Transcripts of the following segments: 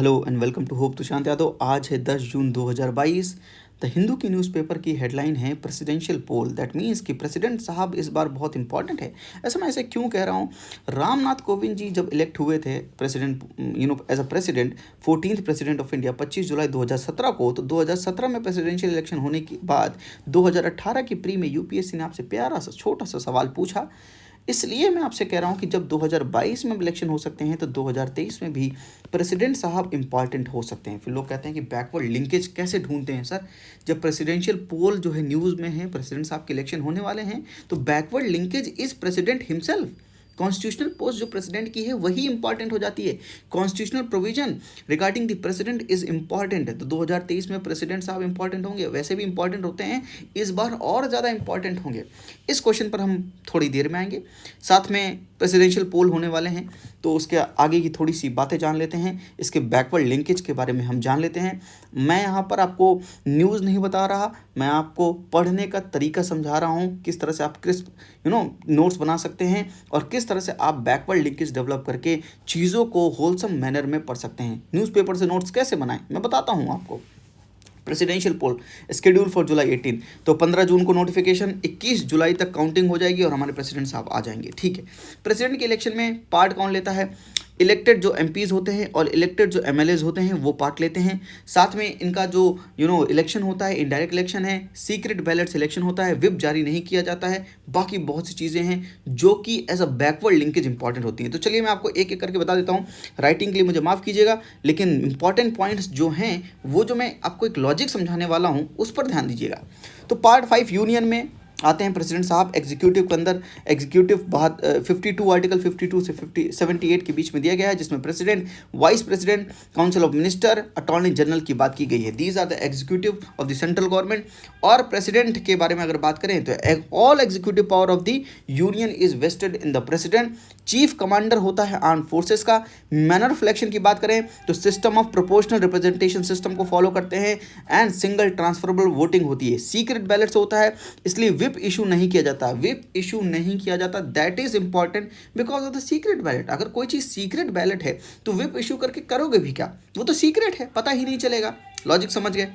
Hello and welcome to hope Tushant Yadav. आज है 10 जून 2022। The Hindu की न्यूज़पेपर की हेडलाइन है प्रेसिडेंशियल पोल। दैट मीन्स कि प्रेसिडेंट साहब इस बार बहुत इंपॉर्टेंट है। ऐसा मैं ऐसे क्यों कह रहा हूँ, रामनाथ कोविंद जी जब इलेक्ट हुए थे president as a president 14th president of India 25 जुलाई 2017 को, तो 2017 में प्रेसिडेंशियल इलेक्शन होने के बाद 2018 की प्री में यूपीएससी ने आपसे प्यारा सा छोटा सा सवाल पूछा। इसलिए मैं आपसे कह रहा हूँ कि जब 2022 में इलेक्शन हो सकते हैं तो 2023 में भी प्रेसिडेंट साहब इंपॉर्टेंट हो सकते हैं। फिर लोग कहते हैं कि बैकवर्ड लिंकेज कैसे ढूंढते हैं सर, जब प्रेसिडेंशियल पोल जो है न्यूज़ में है, प्रेसिडेंट साहब के इलेक्शन होने वाले हैं, तो backward linkage is president himself. Constitutional post जो प्रेसिडेंट की है वही इंपॉर्टेंट हो जाती है। Constitutional provision regarding the president is important. तो 2023 में प्रेसिडेंट साहब इंपॉर्टेंट होंगे, वैसे भी इंपॉर्टेंट होते हैं, इस बार और ज़्यादा इंपॉर्टेंट होंगे। इस क्वेश्चन पर हम थोड़ी देर में आएंगे। साथ में प्रेसिडेंशियल पोल होने वाले हैं तो उसके आगे की थोड़ी सी बातें जान लेते हैं, इसके बैकवर्ड लिंकेज के बारे में हम जान लेते हैं। मैं यहाँ पर आपको न्यूज़ नहीं बता रहा, मैं आपको पढ़ने का तरीका समझा रहा हूँ, किस तरह से आप क्रिस्प नोट्स बना सकते हैं और किस तरह से आप बैकवर्ड लिंकेज डेवलप करके चीज़ों को होलसम मैनर में पढ़ सकते हैं। न्यूज़पेपर से नोट्स कैसे बनाएं मैं बताता हूँ आपको। Presidential poll schedule for July 18, तो 15 जून को नोटिफिकेशन, 21 जुलाई तक काउंटिंग हो जाएगी और हमारे प्रेसिडेंट साहब आ जाएंगे। ठीक है, प्रेसिडेंट के इलेक्शन में पार्ट कौन लेता है? इलेक्टेड जो एमपीज़ होते हैं और इलेक्टेड जो एमएलएज होते हैं वो पार्ट लेते हैं। साथ में इनका जो इलेक्शन होता है इनडायरेक्ट इलेक्शन है, सीक्रेट बैलेट सिलेक्शन होता है, विप जारी नहीं किया जाता है, बाकी बहुत सी चीज़ें हैं जो कि as a backward linkage important होती हैं। तो चलिए मैं आपको एक एक करके बता देता हूँ। राइटिंग के लिए मुझे माफ़ कीजिएगा, लेकिन इंपॉर्टेंट पॉइंट्स जो हैं वो जो मैं आपको एक लॉजिक समझाने वाला हूँ उस पर ध्यान दीजिएगा। तो पार्ट 5 यूनियन में आते हैं प्रेसिडेंट साहब। एग्जीक्यूटिव के अंदर एग्जीक्यूटिव 52 आर्टिकल 52 से 78 के बीच में दिया गया है, जिसमें president, vice president, council of minister, attorney general की बात की गई है। These are the executive of the central government. और प्रेसिडेंट के बारे में अगर बात करें तो all executive power of the union is vested in the president. Chief commander होता है आर्म फोर्सेस का। मैनर ऑफ इलेक्शन की बात करें तो system of proportional representation system को फॉलो करते हैं एंड सिंगल ट्रांसफरेबल वोटिंग होती है। सीक्रेट बैलेट होता है, इसलिए विप इशू नहीं किया जाता। विप इशू नहीं किया जाता, that is important because of the secret ballot. अगर कोई चीज़ सीक्रेट बैलेट है तो विप इशू करके करोगे भी क्या, वो तो सीक्रेट है, पता ही नहीं चलेगा। लॉजिक समझ गए।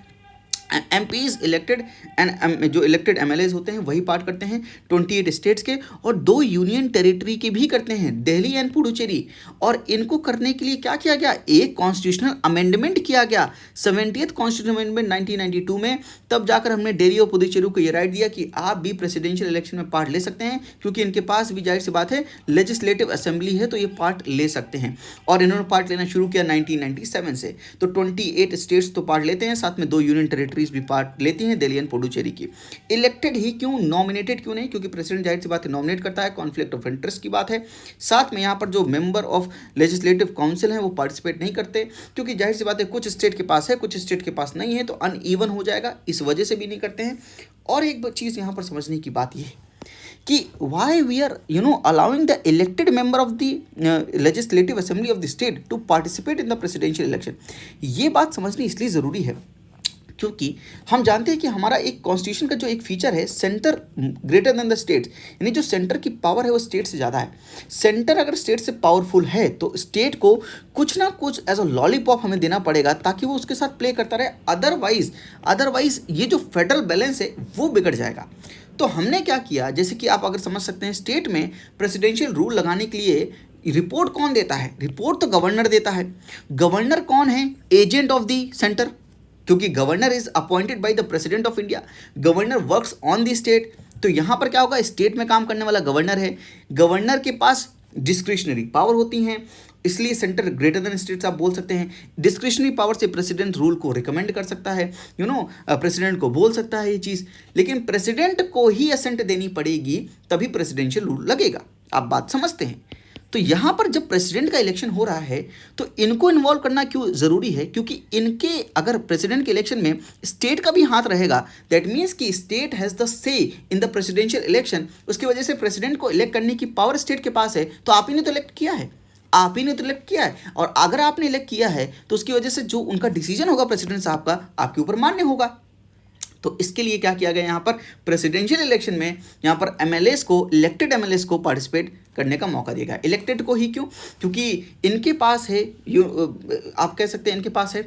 एमपीज इलेक्टेड एंड जो इलेक्टेड एमएलएज होते हैं वही पार्ट करते हैं 28 स्टेट्स के, और 2 यूनियन टेरिटरी के भी करते हैं, दिल्ली एंड पुडुचेरी। और इनको करने के लिए क्या किया गया? एक कॉन्स्टिट्यूशनल अमेंडमेंट किया गया 70th कॉन्स्टिट्यूशनल अमेंडमेंट 1992 में। तब जाकर हमने दिल्ली और पुडुचेरी को ये राइट दिया कि आप भी प्रेसिडेंशियल इलेक्शन में पार्ट ले सकते हैं, क्योंकि इनके पास भी जाहिर सी बात है लेजिस्लेटिव असेंबली है, तो ये पार्ट ले सकते हैं। और इन्होंने पार्ट लेना शुरू किया 1997 से। तो 28 स्टेट्स तो पार्ट लेते हैं, साथ में 2 यूनियन टेरिटरीज भी पार्ट लेती हैं, दिल्ली एंड पुडुचेरी की। इलेक्टेड ही क्यों, नॉमिनेटेड क्यों नहीं? क्योंकि प्रेसिडेंट जाहिर सी बात है नॉमिनेट करता है, कॉन्फ्लिक्ट ऑफ इंटरेस्ट की बात है। साथ में यहाँ पर जो मेंबर ऑफ लेजिस्लेटिव काउंसिल हैं वो पार्टिसिपेट नहीं करते, क्योंकि जाहिर सी बात है कुछ स्टेट के पास है कुछ स्टेट के पास नहीं है, तो अनइवन हो जाएगा, इस वजह से भी नहीं करते हैं। और एक चीज़ यहाँ पर समझने की बात यह कि why we are allowing the elected member of the legislative assembly of the state to participate in the presidential election। ये बात समझनी इसलिए ज़रूरी है क्योंकि हम जानते हैं कि हमारा एक कॉन्स्टिट्यूशन का जो एक फीचर है, centre greater than the state, यानी जो सेंटर की पावर है वो स्टेट से ज़्यादा है। सेंटर अगर स्टेट से पावरफुल है तो स्टेट को कुछ ना कुछ एज अ लॉलीपॉप हमें देना पड़ेगा ताकि वो उसके साथ प्ले करता रहे, अदरवाइज ये जो फेडरल बैलेंस है वो बिगड़ जाएगा। तो हमने क्या किया, जैसे कि आप अगर समझ सकते हैं, स्टेट में प्रेसिडेंशियल रूल लगाने के लिए रिपोर्ट कौन देता है? रिपोर्ट तो गवर्नर देता है। गवर्नर कौन है? एजेंट ऑफ द सेंटर, क्योंकि governor is appointed by the president of India. Governor works on the state. तो यहाँ पर क्या होगा, स्टेट में काम करने वाला गवर्नर है। गवर्नर के पास डिस्क्रिशनरी पावर होती हैं, इसलिए सेंटर ग्रेटर देन स्टेट्स आप बोल सकते हैं। डिस्क्रिशनरी पावर से प्रेसिडेंट रूल को रिकमेंड कर सकता है, प्रेसिडेंट को बोल सकता है ये चीज़, लेकिन प्रेसिडेंट को ही असेंट देनी पड़ेगी तभी प्रेसिडेंशियल रूल लगेगा। आप बात समझते हैं? तो यहाँ पर जब प्रेसिडेंट का इलेक्शन हो रहा है तो इनको इन्वॉल्व करना क्यों ज़रूरी है? क्योंकि इनके अगर प्रेसिडेंट के इलेक्शन में स्टेट का भी हाथ रहेगा, दैट मीन्स कि स्टेट हैज़ द से इन द प्रेसिडेंशियल इलेक्शन। उसकी वजह से प्रेसिडेंट को इलेक्ट करने की पावर स्टेट के पास है, तो आप ही ने तो इलेक्ट किया है, आप ही ने तो इलेक्ट किया है। और अगर आपने इलेक्ट किया है तो उसकी वजह से जो उनका डिसीजन होगा प्रेसिडेंट साहब का आपके ऊपर मान्य होगा। तो इसके लिए क्या किया गया यहाँ पर, प्रेसिडेंशियल इलेक्शन में यहाँ पर एमएलएस को, इलेक्टेड एमएलएस को पार्टिसिपेट करने का मौका दिया गया। इलेक्टेड को ही क्यों, क्योंकि इनके पास है आप कह सकते हैं इनके पास है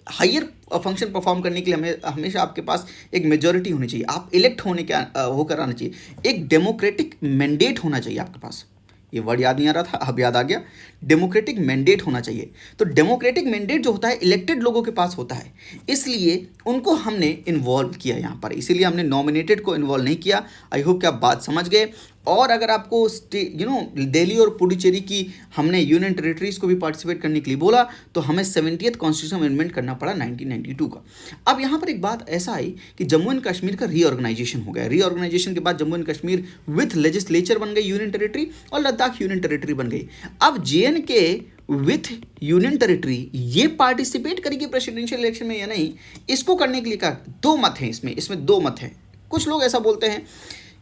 हायर फंक्शन परफॉर्म करने के लिए हमें हमेशा आपके पास एक मेजॉरिटी होनी चाहिए, आप इलेक्ट होने के होकर आना चाहिए, एक डेमोक्रेटिक मैंडेट होना चाहिए आपके पास। ये वर्ड याद नहीं आ रहा था, अब याद आ गया, डेमोक्रेटिक मैंडेट होना चाहिए। तो डेमोक्रेटिक मैंडेट जो होता है इलेक्टेड लोगों के पास होता है, इसलिए उनको हमने इन्वॉल्व किया यहाँ पर, इसीलिए हमने नॉमिनेटेड को इन्वॉल्व नहीं किया। आई होप कि आप बात समझ गए। और अगर आपको दिल्ली और पुडुचेरी की हमने यूनियन टेरिटरीज को भी पार्टिसिपेट करने के लिए बोला, तो हमें 70th कॉन्स्टिट्यूशन अमेंडमेंट करना पड़ा 1992 का। अब यहाँ पर एक बात ऐसा आई कि जम्मू एंड कश्मीर का रीऑर्गेनाइजेशन हो गया। रीऑर्गेनाइजेशन के बाद Jammu and Kashmir with legislature बन गई यूनियन टेरिटरी, और लद्दाख यूनियन टेरिटरी बन गई। अब JNK विथ यूनियन टेरिटरी ये पार्टिसिपेट करेगी प्रेसिडेंशियल इलेक्शन में या नहीं, इसको करने के लिए क्या, दो मत हैं इसमें दो मत हैं। कुछ लोग ऐसा बोलते हैं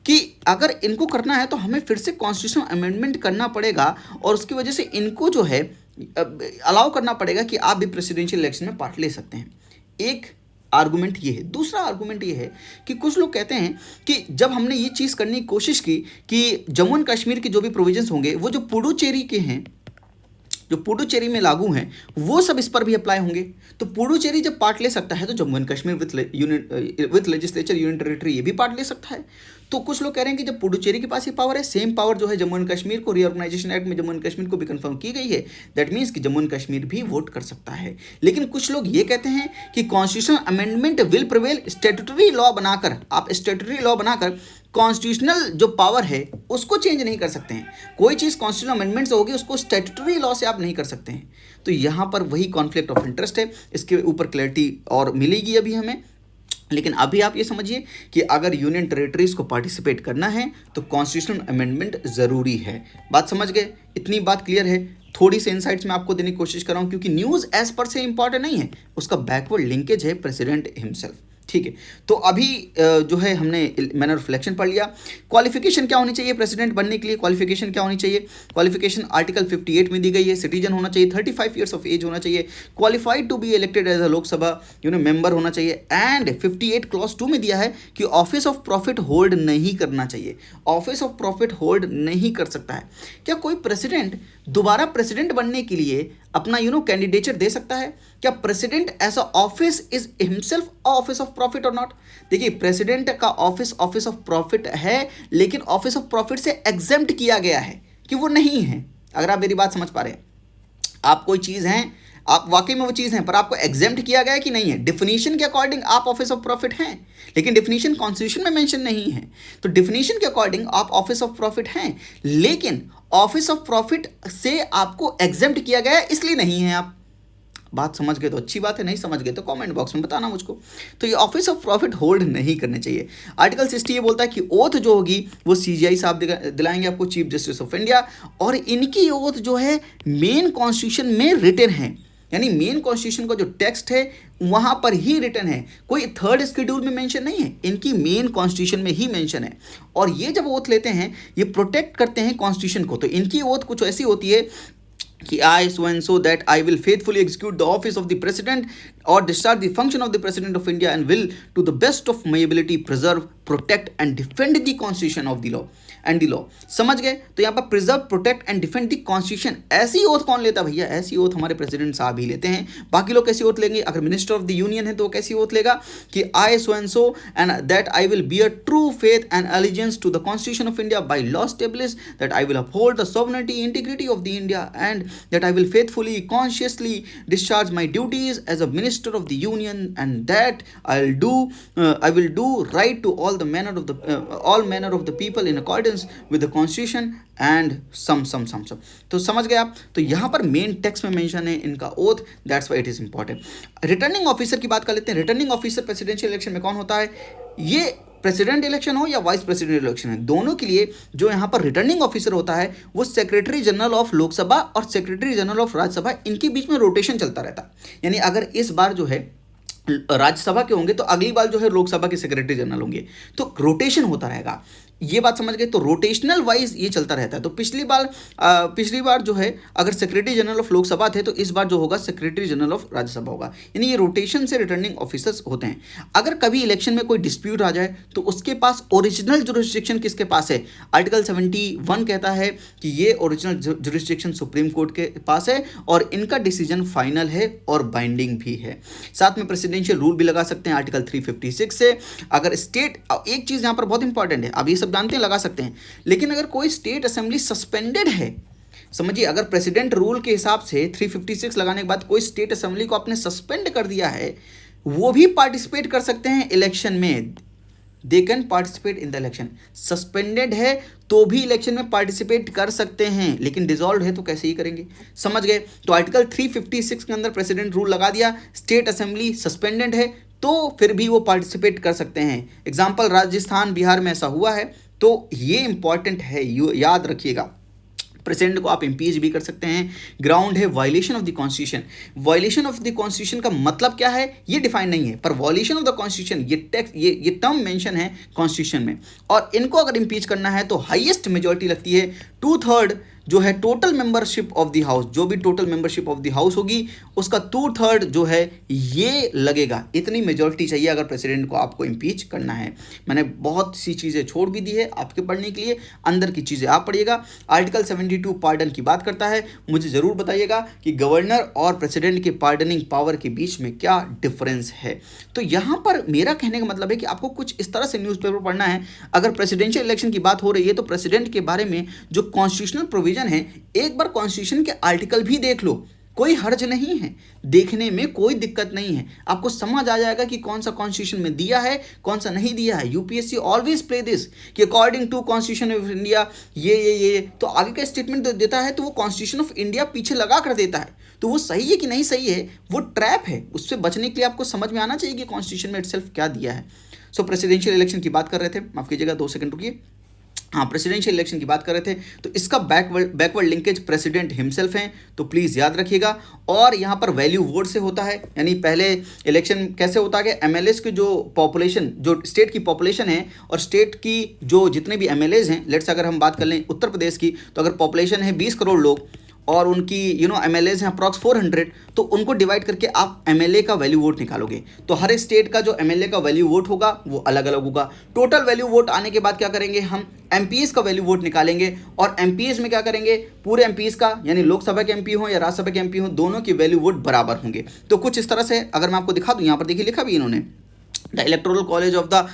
कि अगर इनको करना है तो हमें फिर से कॉन्स्टिट्यूशन अमेंडमेंट करना पड़ेगा, और उसकी वजह से इनको जो है अलाउ करना पड़ेगा कि आप भी प्रेसिडेंशियल इलेक्शन में पार्ट ले सकते हैं। एक आर्गूमेंट ये है। दूसरा आर्गूमेंट ये है कि कुछ लोग कहते हैं कि जब हमने ये चीज़ करने की कोशिश की कि जम्मू एंड कश्मीर के जो भी प्रोविजंस होंगे वो जो पुडुचेरी के हैं, जो पुडुचेरी में लागू हैं, वो सब इस पर भी अप्लाई होंगे। तो पुडुचेरी जब पार्ट ले सकता है तो Jammu and Kashmir with legislature union territory ये भी पार्ट ले सकता है। तो कुछ लोग कह रहे हैं कि जब पुडुचेरी के पास ये पावर है, सेम पावर जो है जम्मू एंड कश्मीर को, रीऑर्गेनाइजेशन एक्ट में जम्मू एंड कश्मीर को भी कंफर्म की गई है, दैट मीन्स कि जम्मू एंड कश्मीर भी वोट कर सकता है। लेकिन कुछ लोग ये कहते हैं कि constitution amendment will prevail, statutory law बनाकर, आप स्टैट्यूटरी लॉ बनाकर कॉन्स्टिट्यूशनल जो पावर है उसको चेंज नहीं कर सकते हैं। कोई चीज़ कॉन्स्टिट्यूशनल अमेंडमेंट से होगी, उसको स्टैट्यूटरी लॉ से आप नहीं कर सकते हैं। तो यहाँ पर वही कॉन्फ्लिक्ट ऑफ इंटरेस्ट है, इसके ऊपर क्लैरिटी और मिलेगी अभी हमें। लेकिन अभी आप ये समझिए कि अगर यूनियन टेरिटरीज को पार्टिसिपेट करना है तो कॉन्स्टिट्यूशनल अमेंडमेंट ज़रूरी है। बात समझ गए? इतनी बात क्लियर है। थोड़ी सी इंसाइट्स मैं आपको देने की कोशिश कर रहा हूँ, क्योंकि न्यूज़ एज पर से इंपॉर्टेंट नहीं है, उसका बैकवर्ड लिंकेज है प्रेसिडेंट हिमसेल्फ। ठीक है, तो अभी जो है मैंने रिफ्लेक्शन पढ़ लिया। क्वालिफिकेशन क्या होनी चाहिए प्रेसिडेंट बनने के लिए? क्वालिफिकेशन क्या होनी चाहिए? क्वालिफिकेशन आर्टिकल 58 में दी गई है। सिटीजन होना चाहिए, 35 ईयर्स ऑफ एज होना चाहिए, qualified to be elected as a Lok Sabha member होना चाहिए, एंड 58 क्लॉज 2 में दिया है कि ऑफिस ऑफ प्रॉफिट होल्ड नहीं करना चाहिए। ऑफिस ऑफ प्रॉफिट होल्ड नहीं कर सकता है। क्या कोई प्रेसिडेंट दोबारा प्रेसिडेंट बनने के लिए अपना कैंडिडेचर दे सकता है? क्या president as a office is himself office of profit और नॉट? देखिए, प्रेसिडेंट का ऑफिस ऑफ प्रॉफिट है, लेकिन ऑफिस ऑफ प्रॉफिट से एग्जेम्प्ट किया गया है कि वो नहीं है। अगर आप मेरी बात समझ पा रहे हैं, आप कोई चीज़ हैं, आप वाकई में वो चीज़ हैं, पर आपको एग्जेम्प्ट किया गया है कि नहीं है। डिफिनीशन के अकॉर्डिंग आप ऑफिस ऑफ प्रॉफिट हैं, लेकिन डिफिनीशन कॉन्स्टिट्यूशन में मेंशन नहीं है। तो डिफिनीशन के अकॉर्डिंग आप ऑफिस ऑफ प्रॉफिट हैं, लेकिन ऑफिस ऑफ प्रॉफिट से आपको एग्जेम्प्ट किया गया है, इसलिए नहीं है आप। बात समझ गए तो अच्छी बात है, नहीं समझ गए तो कमेंट बॉक्स में बताना मुझको। तो ये ऑफिस ऑफ प्रॉफिट होल्ड नहीं करने चाहिए। आर्टिकल 60 ये बोलता है कि ओथ जो होगी वो CJI साहब दिलाएंगे आपको, चीफ जस्टिस ऑफ इंडिया, और इनकी ओथ जो है मेन कॉन्स्टिट्यूशन में रिटन है, यानी मेन कॉन्स्टिट्यूशन का जो टेक्स्ट है वहाँ पर ही रिटन है, कोई थर्ड शेड्यूल में मेंशन नहीं है, इनकी मेन कॉन्स्टिट्यूशन में ही मेंशन है। और ये जब ओथ लेते हैं, ये प्रोटेक्ट करते हैं कॉन्स्टिट्यूशन को। तो इनकी ओथ कुछ ऐसी होती है कि I so and so that I will faithfully execute the office of the president or discharge the function of the president of India and will to the best of my ability preserve, protect and defend the constitution of the law and the law। समझ गए? तो यहाँ पर preserve, protect and defend the constitution, ऐसी oath कौन लेता भैया? ऐसी ओथ हमारे प्रेसिडेंट साहब ही लेते हैं। बाकी लोग कैसी ओथ लेंगे? अगर मिनिस्टर ऑफ द यूनियन है तो वो कैसी ओथ लेगा कि I so and so and that I will bear true faith and allegiance to the constitution of India by law established, that I will uphold the sovereignty, integrity of the India, and that I will faithfully, consciously discharge my duties as a minister of the union, and that I will do right to all manner of the people in accordance with the constitution and some। तो समझ गए आप? तो यहाँ पर main text में mention है इनका oath, that's why it is important. Returning officer की बात कर लेते हैं। रिटर्निंग ऑफिसर प्रेसिडेंशियल इलेक्शन में कौन होता है? ये प्रेसिडेंट इलेक्शन हो या वाइस प्रेसिडेंट इलेक्शन है, दोनों के लिए जो यहाँ पर रिटर्निंग ऑफिसर होता है वो सेक्रेटरी जनरल ऑफ लोकसभा और सेक्रेटरी जनरल ऑफ राज्यसभा, इनके बीच में रोटेशन चलता रहता है। यानी अगर इस बार जो है राज्यसभा के होंगे तो अगली बार जो है लोकसभा के सेक्रेटरी जनरल होंगे, तो रोटेशन होता रहेगा। ये बात समझ गए। तो रोटेशनल वाइज ये चलता रहता है। तो पिछली बार जो है अगर सेक्रेटरी जनरल ऑफ लोकसभा थे तो इस बार जो होगा सेक्रेटरी जनरल ऑफ राज्यसभा होगा, यानी ये रोटेशन से रिटर्निंग ऑफिसर्स होते हैं। अगर कभी इलेक्शन में कोई डिस्प्यूट आ जाए तो उसके पास ओरिजिनल जुरिस्डिक्शन किसके पास है? आर्टिकल 71 कहता है कि ये ओरिजिनल जुरिस्डिक्शन सुप्रीम कोर्ट के पास है और इनका डिसीजन फाइनल है और बाइंडिंग भी है। साथ में प्रेसिडेंशियल रूल भी लगा सकते हैं आर्टिकल 356 से। अगर स्टेट, एक चीज़ यहाँ पर बहुत इंपॉर्टेंट है, अब ये सब जानते हैं, लगा सकते हैं, लेकिन अगर कोई स्टेट असेंबली सस्पेंडेड है, समझिए अगर प्रेसिडेंट रूल के हिसाब से 356 लगाने के बाद कोई स्टेट असेंबली को आपने सस्पेंड कर दिया है, वो भी पार्टिसिपेट कर सकते हैं इलेक्शन में। They can participate in the election. Suspended है तो भी इलेक्शन में पार्टिसिपेट कर सकते हैं, लेकिन डिसॉल्व है तो कैसे ही करेंगे, समझ गए। तो आर्टिकल 356 के अंदर प्रेसिडेंट रूल लगा दिया, स्टेट असेंबली सस्पेंडेड है तो फिर भी वो पार्टिसिपेट कर सकते हैं। एग्जाम्पल राजस्थान बिहार में ऐसा हुआ है, तो ये इंपॉर्टेंट है, याद रखिएगा। प्रेसिडेंट को आप इम्पीच भी कर सकते हैं। ग्राउंड है violation of the constitution. Violation of the constitution का मतलब क्या है ये डिफाइन नहीं है, पर वायलेशन ऑफ द कॉन्स्टिट्यूशन ये टेक्स्ट ये टर्म मेंशन है कॉन्स्टिट्यूशन में, और इनको अगर इम्पीच करना है तो हाईएस्ट मेजॉरिटी लगती है 2/3 जो है total membership of the house, जो भी total membership of the house होगी उसका 2/3 जो है ये लगेगा। इतनी मेजॉरिटी चाहिए अगर प्रेसिडेंट को आपको इम्पीच करना है। मैंने बहुत सी चीज़ें छोड़ भी दी है आपके पढ़ने के लिए, अंदर की चीज़ें आप पढ़िएगा। आर्टिकल 72 पार्डन की बात करता है। मुझे ज़रूर बताइएगा कि गवर्नर और प्रेसिडेंट के पार्डनिंग पावर के बीच में क्या डिफरेंस है। तो यहाँ पर मेरा कहने का मतलब है कि आपको कुछ इस तरह से न्यूज़पेपर पढ़ना है। अगर प्रेसिडेंशियल इलेक्शन की बात हो रही है तो प्रेसिडेंट के बारे में जो कॉन्स्टिट्यूशनल प्रोविजन है, एक बार कॉन्स्टिट्यूशन के आर्टिकल भी देख लो, कोई हर्ज नहीं है, देखने में कोई दिक्कत नहीं है। आपको समझ आ जाएगा कि कौन सा कॉन्स्टिट्यूशन में दिया है कौन सा नहीं दिया है। यूपीएससी ऑलवेज प्ले दिस कि according to constitution of India ये तो आगे का स्टेटमेंट देता है तो वो कॉन्स्टिट्यूशन ऑफ इंडिया पीछे लगा कर देता है, तो वो सही है कि नहीं सही है, वो ट्रैप है। उससे बचने के लिए आपको समझ में आना चाहिए कि कॉन्स्टिट्यूशन में इटसेल्फ क्या दिया है। सो प्रेसिडेंशियल इलेक्शन की बात कर रहे थे, माफ कीजिएगा 2 सेकंड रुकिए। हाँ, प्रेसिडेंशियल इलेक्शन की बात कर रहे थे, तो इसका बैकवर्ड लिंकेज प्रेसिडेंट हिमसेल्फ हैं, तो प्लीज़ याद रखिएगा। और यहाँ पर वैल्यू वोट से होता है, यानी पहले इलेक्शन कैसे होता है कि एमएलएस की जो पॉपुलेशन, जो स्टेट की पॉपुलेशन है और स्टेट की जो जितने भी एमएलएज हैं, लेट्स अगर हम बात कर लें उत्तर प्रदेश की, तो अगर पॉपुलेशन है 20 करोड़ लोग और उनकी एमएलएज हैं अप्रॉक्स 400, तो उनको डिवाइड करके आप एमएलए का वैल्यू वोट निकालोगे। तो हर स्टेट का जो एमएलए का वैल्यू वोट होगा वो अलग अलग होगा। टोटल वैल्यू वोट आने के बाद क्या करेंगे, हम एमपीएस का वैल्यू वोट निकालेंगे, और एमपीएस में क्या करेंगे, पूरे एमपीएस का, यानी लोकसभा के एमपी हो या राज्यसभा के एमपी हो, दोनों की वैल्यू वोट बराबर होंगे। तो कुछ इस तरह से अगर मैं आपको दिखा दूँ, यहाँ पर देखिए लिखा भी इन्होंने, The electoral college of the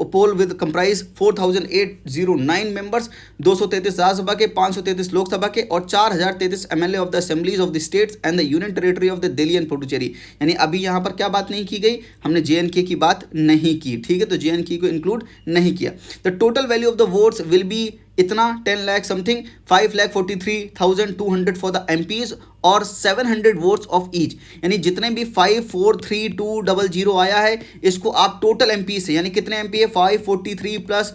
poll with comprise 4,809 members, 233 Rajya Sabha के, 533 लोकसभा के और 4,033 MLA of the assemblies of the states and the union territory of the Delhi and Puducherry. यानी अभी यहाँ पर क्या बात नहीं की गई, हमने जेएनके की बात नहीं की, ठीक है, तो जेएनके को इंक्लूड नहीं किया। The total value of the votes will be इतना 10 lakh something, 5,43,200 for the MPs और 700 वोट्स ऑफ ईच, यानी जितने भी 5,4,3,200 आया है इसको आप टोटल एमपी से, यानी कितने एमपी है 543 प्लस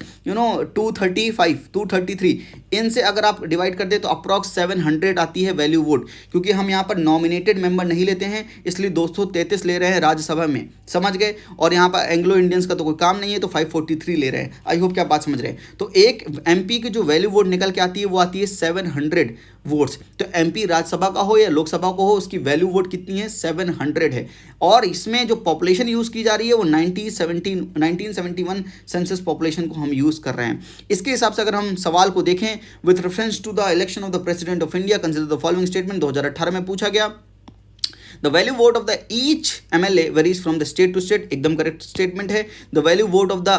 233, इनसे अगर आप डिवाइड कर दे तो अप्रॉक्स 700 आती है वैल्यू वोट। क्योंकि हम यहाँ पर नॉमिनेटेड मेंबर नहीं लेते हैं इसलिए 233 ले रहे हैं राज्यसभा में, समझ गए, और यहाँ पर एंग्लो इंडियंस का तो कोई काम नहीं है तो 543 ले रहे हैं। आई होप कि आप बात समझ रहे हैं। तो एक एमपी की जो वैल्यू वोट निकल के आती है वो आती है 700 वोट्स। तो एमपी राज्यसभा का हो या लोकसभा को हो उसकी वैल्यू वोट कितनी है, 700 है। और इसमें जो पॉपुलेशन यूज़ की जा रही है वो 1971 सेंसस पॉपुलेशन को हम यूज़ कर रहे हैं। इसके हिसाब से अगर हम सवाल को देखें, with reference to the election of the president of India consider the following statement, 2018 में पूछा गया। The value vote of the each MLA varies from the state to state, एकदम करेक्ट स्टेटमेंट है। The value vote of the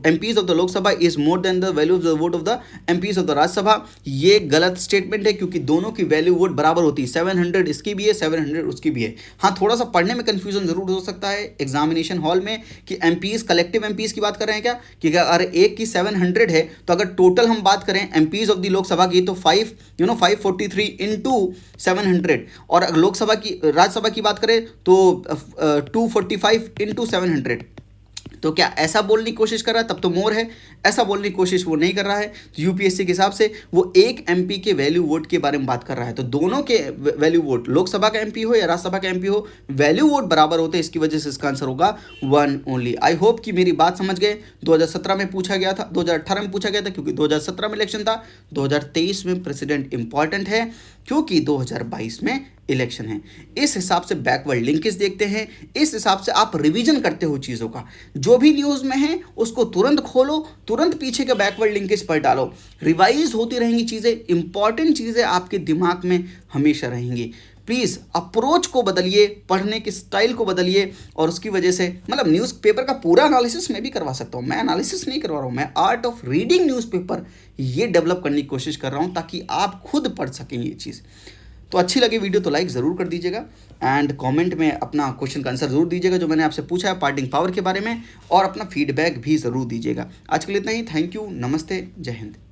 MPs of the लोक सभा is more than the value of the vote of the MPs of the Rajya Sabha, ये गलत statement है क्योंकि दोनों की वैल्यू वोट बराबर होती है। 700 इसकी भी है, 700 उसकी भी है। हाँ, थोड़ा सा पढ़ने में कन्फ्यूजन जरूर हो सकता है एग्जामिनेशन हॉल में कि MPs कलेक्टिव MPs की बात कर रहे हैं क्या, कि अगर एक की 700 है तो अगर टोटल हम बात करें MPs ऑफ द लोकसभा की तो 543 इंटू 700, और अगर लोकसभा की राज्यसभा की बात करें तो 245 इंटू 700, तो क्या ऐसा बोलने की कोशिश कर रहा है? तब तो मोर है। ऐसा बोलने की कोशिश वो नहीं कर रहा है। तो यूपीएससी के हिसाब से वो एक एमपी के वैल्यू वोट के बारे में बात कर रहा है। तो दोनों के वैल्यू वोट, लोकसभा का एमपी हो या राज्यसभा का एमपी हो, वैल्यू वोट बराबर होते हैं। इसकी वजह से इसका आंसर होगा वन ओनली। आई होप कि मेरी बात समझ गए। 2017 में पूछा गया था, 2018 में पूछा गया था क्योंकि 2017 में इलेक्शन था। 2023 में प्रेसिडेंट इंपॉर्टेंट है क्योंकि 2022 में इलेक्शन है। इस हिसाब से बैकवर्ड लिंकेज देखते हैं, इस हिसाब से आप रिवीजन करते हो चीज़ों का। जो भी न्यूज़ में है उसको तुरंत खोलो, तुरंत पीछे के बैकवर्ड लिंकेज पर डालो। रिवाइज होती रहेंगी चीज़ें, इंपॉर्टेंट चीज़ें आपके दिमाग में हमेशा रहेंगी। प्लीज़ अप्रोच को बदलिए, पढ़ने के स्टाइल को बदलिए। और उसकी वजह से मतलब न्यूज़पेपर का पूरा एनालिसिस मैं भी करवा सकता हूँ। मैं एनालिसिस नहीं करवा रहा हूँ, मैं आर्ट ऑफ रीडिंग न्यूज़पेपर ये डेवलप करने की कोशिश कर रहा हूँ ताकि आप खुद पढ़ सकें ये चीज़। तो अच्छी लगी वीडियो तो लाइक ज़रूर कर दीजिएगा एंड कमेंट में अपना क्वेश्चन का आंसर ज़रूर दीजिएगा जो मैंने आपसे पूछा है पार्टिंग पावर के बारे में, और अपना फीडबैक भी ज़रूर दीजिएगा। आज के लिए इतना ही। थैंक यू, नमस्ते, जय हिंद।